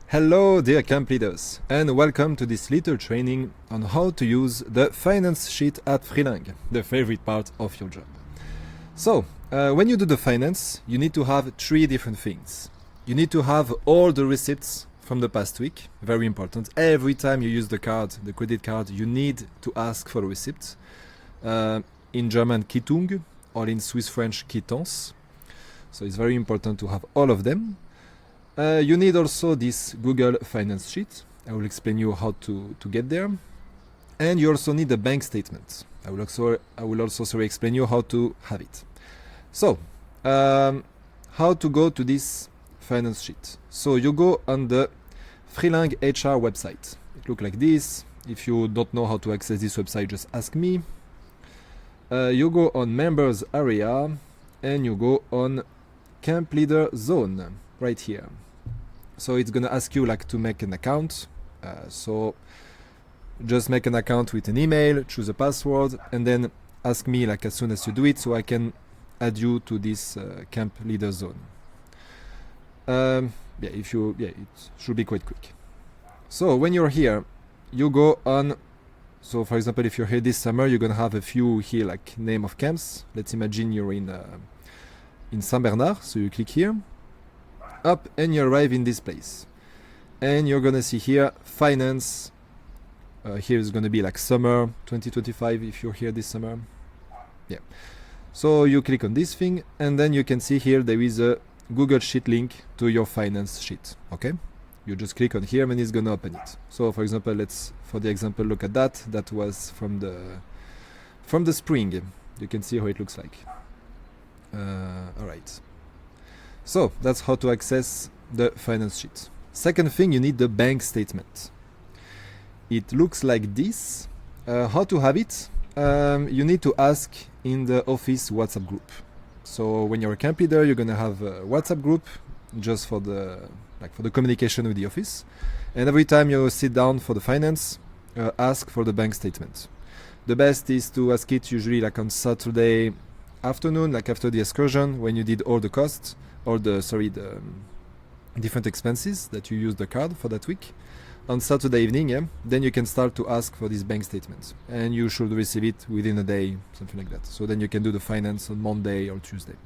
Hello dear camp leaders, and welcome to this little training on how to use the finance sheet at friLingue, the favorite part of your job. So, when you do the finance, you need to have three different things. You need to have all the receipts from the past week, very important. Every time you use the card, the credit card, you need to ask for a receipt. In German, Quittung, or in Swiss French, Quittance. So it's very important to have all of them. You need also this Google Finance sheet. I will explain you how to get there. And you also need the bank statement. I will also explain you how to have it. So, how to go to this finance sheet. So you go on the friLingue HR website. It looks like this. If you don't know how to access this website, just ask me. You go on members area and you go on camp leader zone right here. So it's gonna ask you like to make an account. So just make an account with an email, choose a password, and then ask me like as soon as you do it, so I can add you to this camp leader zone. It should be quite quick. So when you're here, you go on. So for example, if you're here this summer, you're gonna have a few here like name of camps. Let's imagine you're in Saint Bernard, so you click here. Up and you arrive in this place, and you're gonna see here finance. Here is gonna be like summer 2025 if you're here this summer. Yeah. So you click on this thing, and then you can see here there is a Google Sheet link to your finance sheet. Okay. You just click on here and it's gonna open it. So for example, let's for the example look at that. That was from the spring. You can see how it looks like. All right. So that's how to access the finance sheet. Second thing, you need the bank statement. It looks like this. How to have it? You need to ask in the office WhatsApp group. So when you're a camp leader, you're gonna have a WhatsApp group just for the communication with the office. And every time you sit down for the finance, ask for the bank statement. The best is to ask it usually like on Saturday afternoon, like after the excursion, when you did all the costs. Or the different expenses that you use the card for that week. On Saturday evening, then you can start to ask for this bank statement, and you should receive it within a day, something like that. So then you can do the finance on Monday or Tuesday.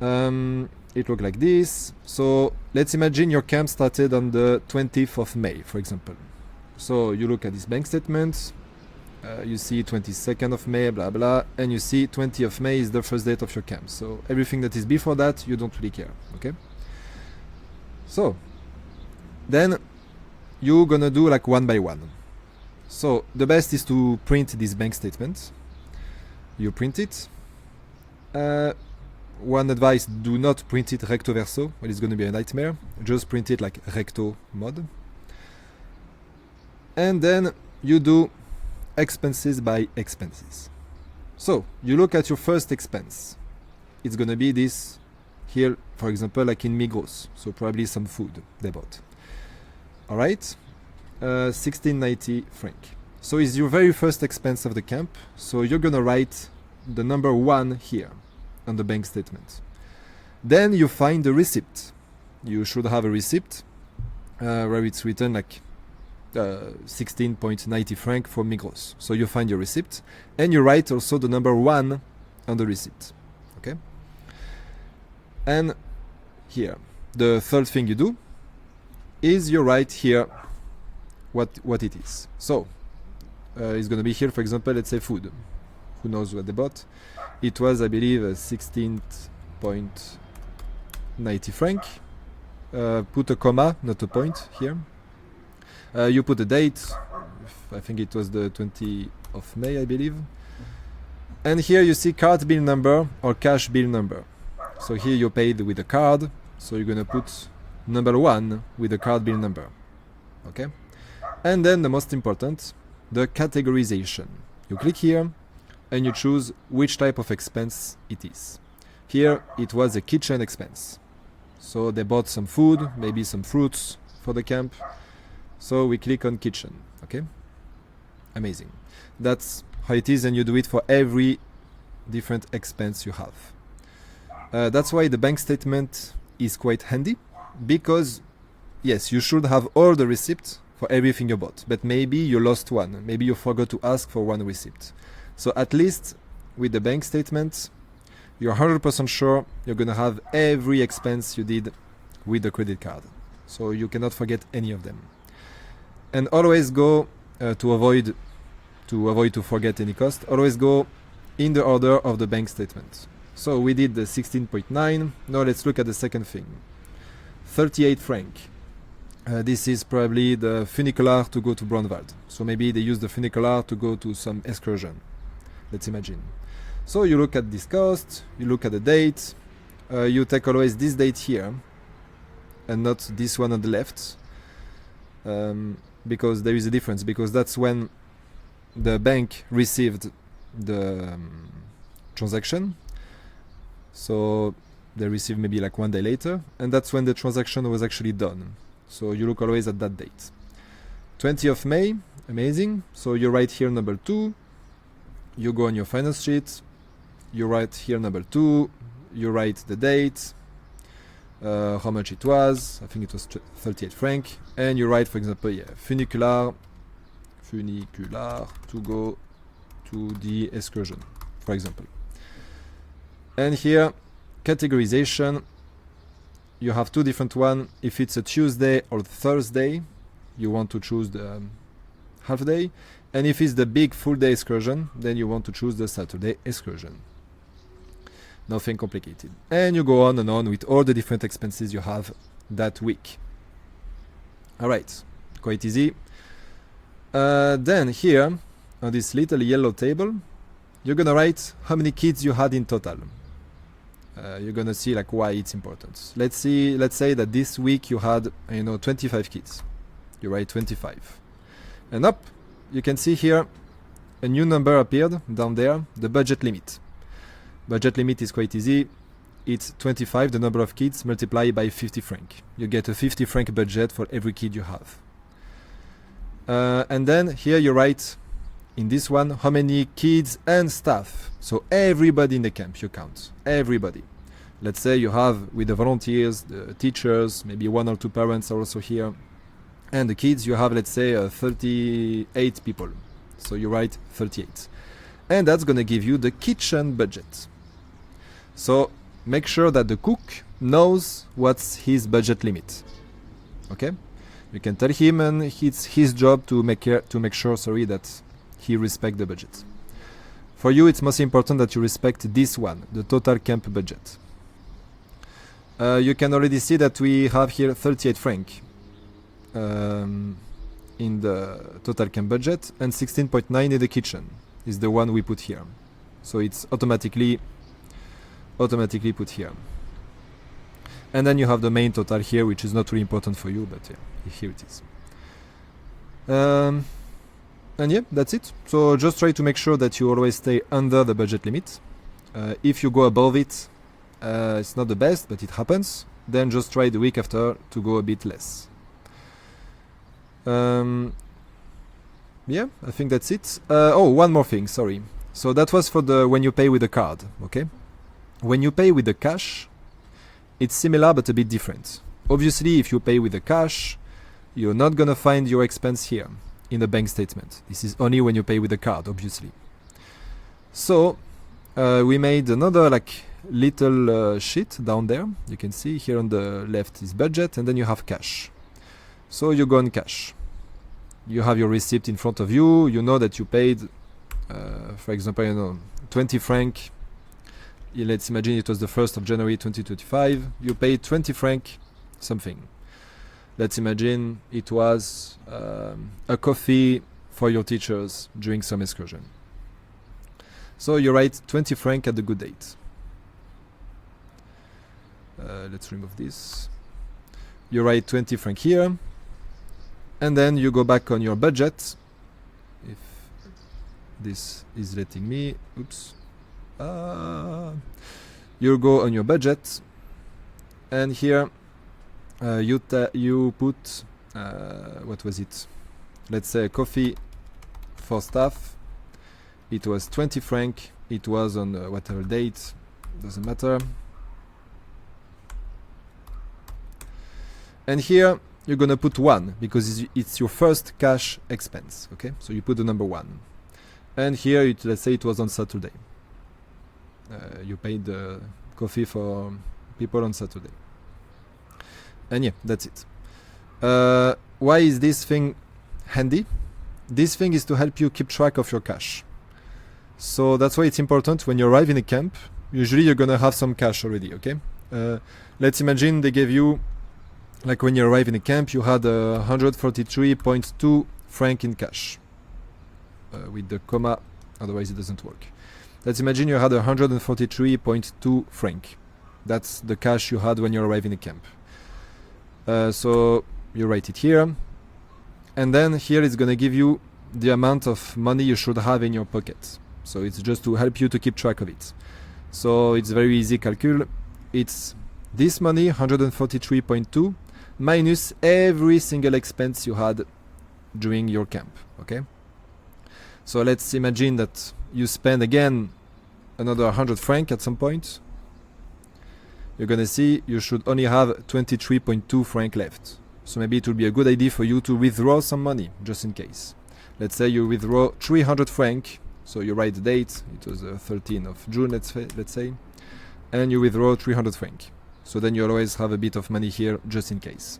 It looked like this. So let's imagine your camp started on the 20th of May, for example. So you look at this bank statement. You see 22nd of May, blah blah, and you see 20th of May is the first date of your camp. So everything that is before that, you don't really care, okay? So then you're gonna do like one by one. So the best is to print this bank statement. You print it. One advice, do not print it recto verso, well, it's gonna be a nightmare. Just print it like recto mode. And then you do expenses by expenses. So you look at your first expense. It's gonna be this here, for example, like in Migros. So probably some food they bought. All right, 1690 franc. So it's your very first expense of the camp. So you're gonna write the number 1 here on the bank statement. Then you find the receipt. You should have a receipt where it's written like 16.90 franc for Migros. So you find your receipt and you write also the number 1 on the receipt. Okay. And here, the third thing you do is you write here what it is. So it's gonna be here, for example, let's say food. Who knows what they bought? It was, I believe, 16.90 franc. Put a comma, not a point here. You put a date, I think it was the 20th of May, I believe. And here you see card bill number or cash bill number. So here you paid with a card, so you're gonna put number 1 with the card bill number. Okay? And then the most important, the categorization. You click here and you choose which type of expense it is. Here it was a kitchen expense. So they bought some food, maybe some fruits for the camp. So we click on kitchen, okay? Amazing. That's how it is, and you do it for every different expense you have. That's why the bank statement is quite handy, because yes, you should have all the receipts for everything you bought, but maybe you lost one. Maybe you forgot to ask for one receipt. So at least with the bank statement, you're 100% sure you're gonna have every expense you did with the credit card. So you cannot forget any of them. And always go to avoid to forget any cost. Always go in the order of the bank statement. So we did the 16.9. Now let's look at the second thing. 38 franc. This is probably the funicular to go to Braunwald. So maybe they use the funicular to go to some excursion. Let's imagine. So you look at this cost, you look at the date, you take always this date here and not this one on the left, because there is a difference, because that's when the bank received the transaction. So they received maybe like 1 day later, and that's when the transaction was actually done. So you look always at that date. 20th of May, amazing. So you write here number 2, you go on your finance sheet, you write here number 2, you write the date, how much it was, I think it was 38 franc, and you write, for example, funicular to go to the excursion, for example. And here, categorization, you have two different ones. If it's a Tuesday or Thursday, you want to choose the half day, and if it's the big full day excursion, then you want to choose the Saturday excursion. Nothing complicated. And you go on and on with all the different expenses you have that week. Alright, quite easy. Then here, on this little yellow table, you're gonna write how many kids you had in total. You're gonna see like why it's important. Let's say that this week you had 25 kids. You write 25. And up, you can see here a new number appeared down there, the budget limit. Budget limit is quite easy. It's 25, the number of kids, multiplied by 50 franc. You get a 50 franc budget for every kid you have. And then here you write in this one how many kids and staff. So everybody in the camp you count. Everybody. Let's say you have with the volunteers, the teachers, maybe 1 or 2 parents are also here. And the kids you have, let's say 38 people. So you write 38. And that's going to give you the kitchen budget. So make sure that the cook knows what's his budget limit. Okay? You can tell him, and it's his job to make sure that he respects the budget. For you, it's most important that you respect this one, the total camp budget. You can already see that we have here 38 franc in the total camp budget, and 16.9 in the kitchen is the one we put here. So it's automatically put here. And then you have the main total here, which is not really important for you, but yeah, here it is. And yeah, that's it. So just try to make sure that you always stay under the budget limit. If you go above it, it's not the best, but it happens. Then just try the week after to go a bit less. Yeah, I think that's it. Oh, one more thing, sorry. So that was for when you pay with the card, okay? When you pay with the cash, it's similar but a bit different. Obviously, if you pay with the cash, you're not gonna find your expense here in the bank statement. This is only when you pay with the card, obviously. So we made another little sheet down there. You can see here on the left is budget, and then you have cash. So you go on cash. You have your receipt in front of you. You know that you paid, for example, 20 franc. Let's imagine it was the 1st of January 2025. You paid 20 franc something. Let's imagine it was a coffee for your teachers during some excursion. So you write 20 franc at the good date. Let's remove this. You write 20 franc here. And then you go back on your budget. If this is letting me, oops. You go on your budget, and here you put what was it? Let's say coffee for staff. It was 20 franc. It was on whatever date, doesn't matter. And here you're gonna put 1 because it's your first cash expense. Okay, so you put the number 1. And here, let's say it was on Saturday. You paid the coffee for people on Saturday. And yeah, that's it. Why is this thing handy? This thing is to help you keep track of your cash. So that's why it's important when you arrive in a camp. Usually you're gonna have some cash already, okay? Let's imagine they gave you, like when you arrive in a camp, you had 143.2 franc in cash. With the comma, otherwise it doesn't work. Let's imagine you had 143.2 franc. That's the cash you had when you arrive in a camp. So you write it here. And then here it's gonna give you the amount of money you should have in your pocket. So it's just to help you to keep track of it. So it's very easy calcul. It's this money, 143.2, minus every single expense you had during your camp, okay? So let's imagine that you spend again another 100 francs at some point. You're gonna see you should only have 23.2 francs left. So maybe it will be a good idea for you to withdraw some money, just in case. Let's say you withdraw 300 francs. So you write the date, it was 13th of June, let's say, and you withdraw 300 francs. So then you always have a bit of money here, just in case.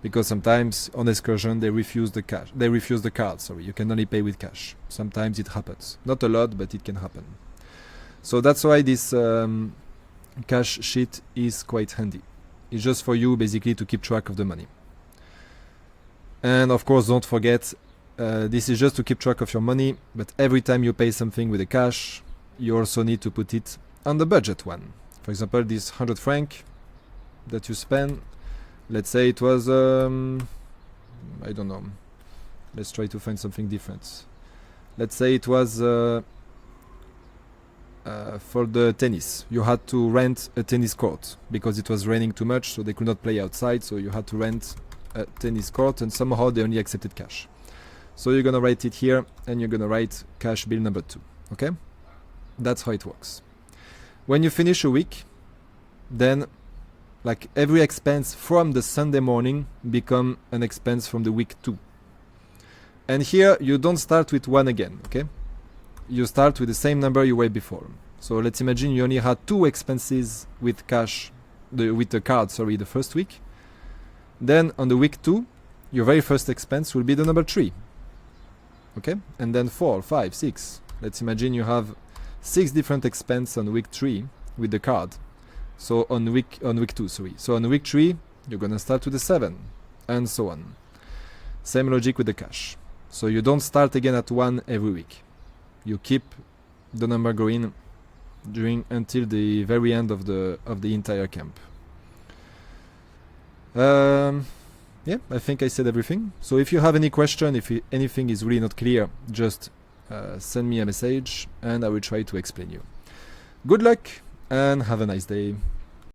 Because sometimes on excursion they refuse the card, sorry, you can only pay with cash. Sometimes it happens. Not a lot, but it can happen. So that's why this cash sheet is quite handy. It's just for you basically to keep track of the money. And of course don't forget, this is just to keep track of your money, but every time you pay something with the cash, you also need to put it on the budget one. For example, this 100 franc that you spend, let's say it was, I don't know, let's try to find something different. Let's say it was for the tennis. You had to rent a tennis court because it was raining too much, so they could not play outside, so you had to rent a tennis court, and somehow they only accepted cash. So you're gonna write it here, and you're gonna write cash bill number 2, okay? That's how it works. When you finish a week, then like every expense from the Sunday morning become an expense from the week 2. And here you don't start with 1 again, okay? You start with the same number you were before. So let's imagine you only had 2 expenses with cash, with the card, sorry, the first week. Then on the week 2, your very first expense will be the number 3. Okay? And then 4, 5, 6. Let's imagine you have 6 different expenses on week 3 with the card. So on week 2, sorry. So on week 3, you're gonna start with the 7, and so on. Same logic with the cash. So you don't start again at 1 every week. You keep the number going until the very end of the entire camp. Yeah, I think I said everything. So if you have any question, if anything is really not clear, just send me a message and I will try to explain you. Good luck and have a nice day.